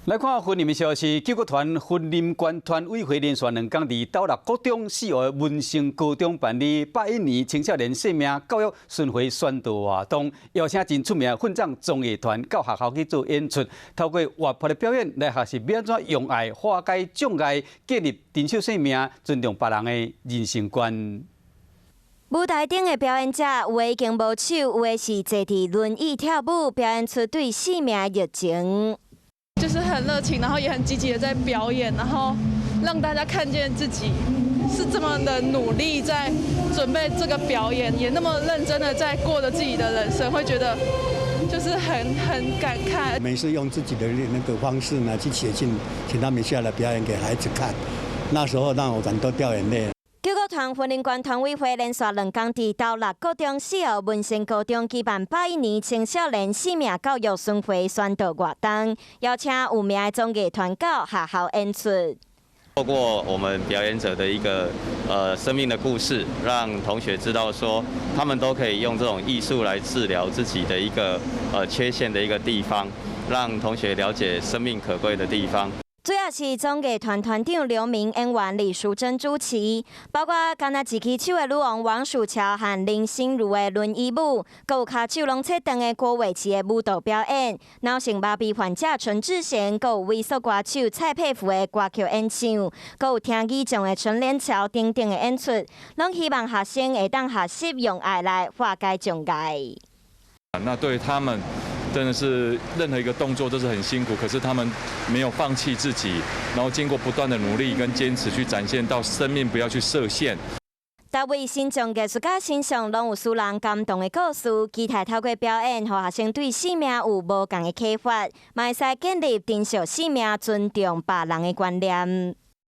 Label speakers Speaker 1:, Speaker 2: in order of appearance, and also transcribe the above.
Speaker 1: 来看婚礼的消息，救国团婚礼关团委会连续2天伫斗六国中4号文成高中办理101年青少年生命教育巡回宣导活动，邀请真出名的混账综艺团到学校去做演出，透过活泼的表演来学习要怎用爱化解障碍，建立珍惜生命、尊重别人的人生观。
Speaker 2: 舞台顶的表演者，有的已经无手，有的是坐伫轮椅跳舞，表演出对生命的热情。
Speaker 3: 就是很热情，然后也很积极的在表演，然后让大家看见自己是这么的努力在准备这个表演，也那么认真的在过着自己的人生，会觉得就是很感慨。
Speaker 4: 每次用自己的那个方式呢去写信，请他们下来表演给孩子看，那时候让我感都掉眼泪。
Speaker 2: 救国团婚礼关团委会连续2天伫斗六高中4号文成高中举办101年青少年生命教育巡回宣导活动，邀请有名的综艺团到学校演出。
Speaker 5: 透过我们表演者的一个生命的故事，让同学知道说，他们都可以用这种艺术来治疗自己的一个缺陷的一个地方，让同学了解生命可贵的地方。
Speaker 2: 主要是综艺团团长刘明、演员李淑珍主持，包括敢若一起手的女王王淑乔和林心如的轮椅舞，还有脚手拢切长的郭伟奇的舞蹈表演，脑性麻痹患者陈志贤，还有猥琐歌手蔡佩芙的歌曲演唱，还有听语种的陈连桥等等的演出，拢希望学生会当学习用爱来化解障碍。
Speaker 6: 那对他们。 真的是任何一个动作都是很辛苦，可是他们没有放弃自己，然后经过不断的努力跟坚持，去展现到生命不要去设限。
Speaker 2: 大位新众艺术家身上拢有使人感动的故事，期待透过表演，让学生对生命有无同的启发，嘛会使建立珍惜生命、尊重别人的观念。